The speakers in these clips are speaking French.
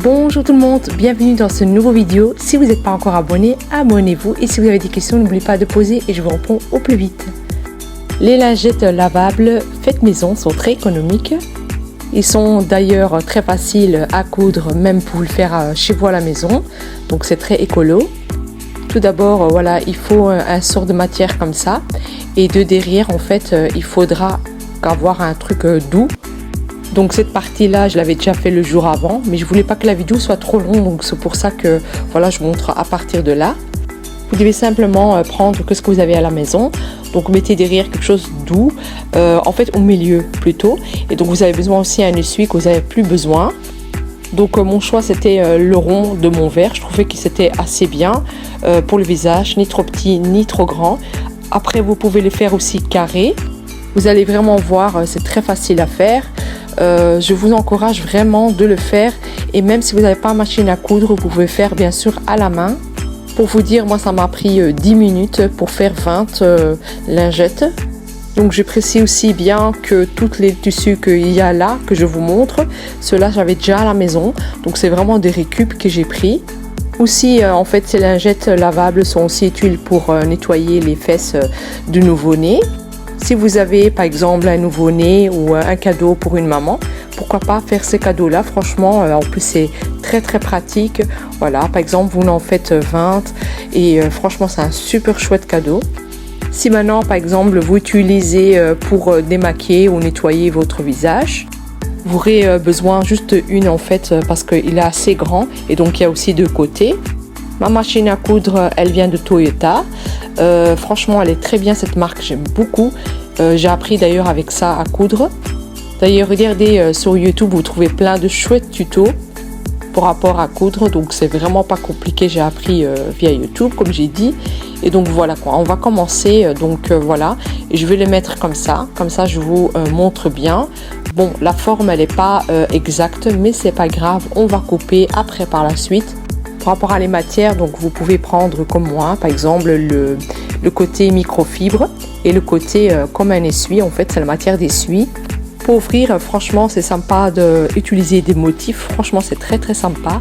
Bonjour tout le monde, bienvenue dans ce nouveau vidéo. Si vous n'êtes pas encore abonné, abonnez-vous et si vous avez des questions, n'oubliez pas de poser et je vous réponds au plus vite. Les lingettes lavables faites maison sont très économiques. Ils sont d'ailleurs très faciles à coudre, même pour le faire chez vous à la maison. Donc c'est très écolo. Tout d'abord, voilà, il faut un sort de matière comme ça. Et de derrière, en fait, il faudra avoir un truc doux. Donc cette partie-là, je l'avais déjà fait le jour avant, mais je voulais pas que la vidéo soit trop longue, donc c'est pour ça que voilà, je vous montre à partir de là. Vous devez simplement prendre ce que vous avez à la maison. Donc mettez derrière quelque chose doux, en fait au milieu plutôt. Et donc vous avez besoin aussi d'un essuie que vous n'avez plus besoin. Donc mon choix c'était le rond de mon verre. Je trouvais que c'était assez bien pour le visage, ni trop petit ni trop grand. Après vous pouvez les faire aussi carré. Vous allez vraiment voir, c'est très facile à faire. Je vous encourage vraiment de le faire. Et même si vous n'avez pas machine à coudre, vous pouvez faire bien sûr à la main. Pour vous dire, moi ça m'a pris 10 minutes pour faire 20 lingettes. Donc je précise aussi bien que tous les tissus qu'il y a là, que je vous montre, ceux-là j'avais déjà à la maison. Donc c'est vraiment des récup que j'ai pris. Aussi en fait ces lingettes lavables sont aussi utiles pour nettoyer les fesses du nouveau-né. Si vous avez par exemple un nouveau-né ou un cadeau pour une maman, pourquoi pas faire ces cadeaux-là. Franchement, en plus c'est très pratique. Voilà, par exemple vous en faites 20 et franchement c'est un super chouette cadeau. Si maintenant par exemple vous utilisez pour démaquiller ou nettoyer votre visage, vous aurez besoin juste une en fait parce qu'il est assez grand et donc il y a aussi deux côtés. Ma machine à coudre, elle vient de Toyota. Franchement, elle est très bien cette marque, j'aime beaucoup. J'ai appris d'ailleurs avec ça à coudre. D'ailleurs, regardez sur YouTube, vous trouvez plein de chouettes tutos pour rapport à coudre. Donc, c'est vraiment pas compliqué. J'ai appris via YouTube, comme j'ai dit. Et donc, voilà quoi. On va commencer. Donc, voilà. Et je vais les mettre comme ça. Comme ça, je vous montre bien. Bon, la forme, elle n'est pas exacte, mais c'est pas grave. On va couper après par la suite. Par rapport à les matières, donc vous pouvez prendre comme moi, par exemple le côté microfibre et le côté comme un essuie. En fait, c'est la matière d'essuie. Pour ouvrir, franchement, c'est sympa d'utiliser des motifs. Franchement, c'est très sympa.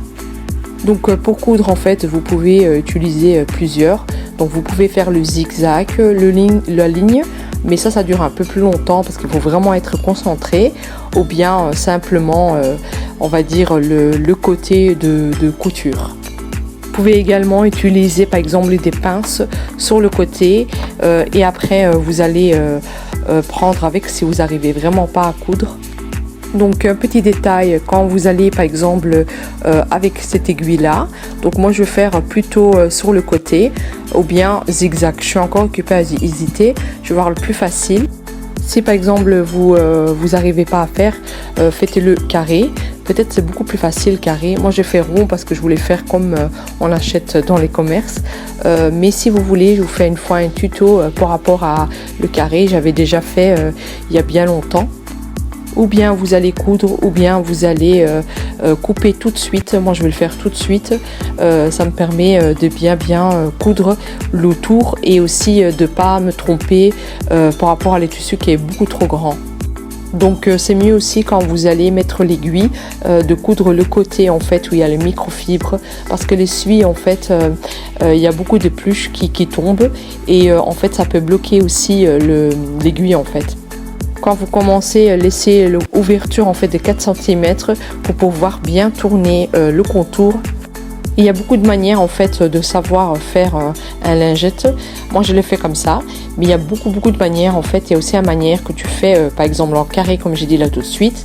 Donc, pour coudre, en fait, vous pouvez utiliser plusieurs. Donc, vous pouvez faire le zigzag, la ligne. Mais ça dure un peu plus longtemps parce qu'il faut vraiment être concentré. Ou bien simplement, on va dire, le côté de couture. Vous pouvez également utiliser par exemple des pinces sur le côté et après vous allez prendre avec si vous n'arrivez vraiment pas à coudre. Donc un petit détail, quand vous allez par exemple avec cette aiguille là, donc moi je vais faire plutôt sur le côté ou bien zigzag. Je suis encore occupée à hésiter, je vais voir le plus facile. Si par exemple vous n'arrivez pas à faire, faites-le carré. Peut-être c'est beaucoup plus facile carré. Moi j'ai fait rond parce que je voulais faire comme on achète dans les commerces. Mais si vous voulez, je vous fais une fois un tuto par rapport à le carré. J'avais déjà fait il y a bien longtemps. Ou bien vous allez coudre, ou bien vous allez couper tout de suite. Moi je vais le faire tout de suite. Ça me permet de bien coudre le tour et aussi de pas me tromper par rapport à les tissus qui est beaucoup trop grand. Donc c'est mieux aussi quand vous allez mettre l'aiguille de coudre le côté en fait où il y a les microfibres parce que l'essuie en fait il y a beaucoup de pluches qui tombent et en fait ça peut bloquer aussi l'aiguille en fait. Quand vous commencez, laissez l'ouverture en fait de 4 cm pour pouvoir bien tourner le contour. Il y a beaucoup de manières en fait de savoir faire un lingette. Moi je l'ai fait comme ça, mais il y a beaucoup de manières en fait. Il y a aussi une manière que tu fais par exemple en carré comme j'ai dit là tout de suite.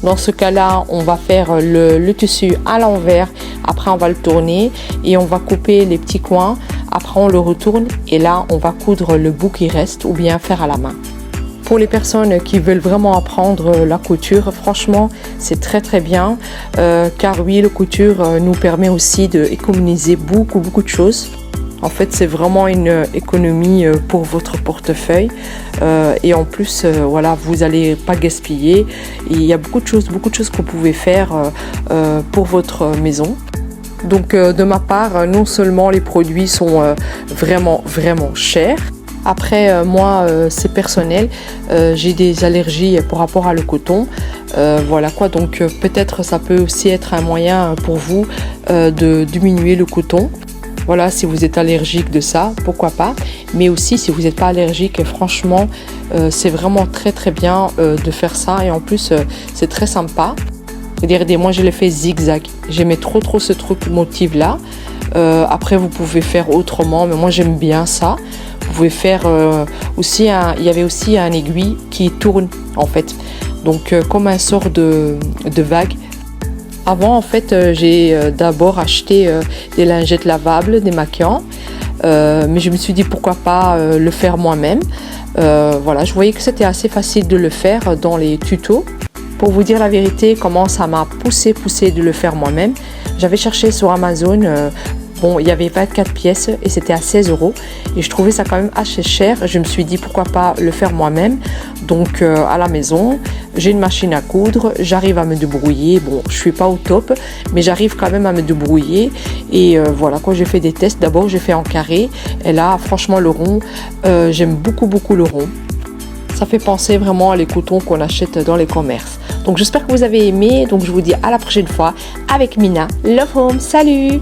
Dans ce cas-là, on va faire le tissu à l'envers. Après on va le tourner et on va couper les petits coins. Après on le retourne et là on va coudre le bout qui reste ou bien faire à la main. Pour les personnes qui veulent vraiment apprendre la couture, franchement, c'est très bien. Car oui, la couture nous permet aussi d'économiser beaucoup de choses. En fait, c'est vraiment une économie pour votre portefeuille. Et en plus, voilà, vous n'allez pas gaspiller. Et il y a beaucoup de choses que vous pouvez faire pour votre maison. Donc, de ma part, non seulement les produits sont vraiment chers, Après, moi, c'est personnel. J'ai des allergies par rapport à le coton. Voilà quoi, donc peut-être ça peut aussi être un moyen pour vous de diminuer le coton. Voilà, si vous êtes allergique de ça, pourquoi pas. Mais aussi, si vous n'êtes pas allergique, franchement, c'est vraiment très très bien de faire ça. Et en plus, c'est très sympa. Regardez, moi je l'ai fait zigzag. J'aimais trop ce truc motif là. Après, vous pouvez faire autrement, mais moi j'aime bien ça. Vous pouvez faire aussi il y avait aussi un aiguille qui tourne en fait. Donc comme un sort de vague. Avant en fait j'ai d'abord acheté des lingettes lavables, démaquillants. Mais je me suis dit pourquoi pas le faire moi-même. Voilà, je voyais que c'était assez facile de le faire dans les tutos. Pour vous dire la vérité, comment ça m'a poussé de le faire moi-même. J'avais cherché sur Amazon, bon, il y avait 24 pièces et c'était à 16 € et je trouvais ça quand même assez cher. Je me suis dit pourquoi pas le faire moi-même. Donc à la maison, j'ai une machine à coudre, j'arrive à me débrouiller. Bon, je suis pas au top, mais j'arrive quand même à me débrouiller. Et voilà, quand j'ai fait des tests, d'abord j'ai fait en carré. Et là, franchement, le rond, j'aime beaucoup le rond. Ça fait penser vraiment à les cotons qu'on achète dans les commerces. Donc j'espère que vous avez aimé. Donc je vous dis à la prochaine fois avec Mina Love Home. Salut!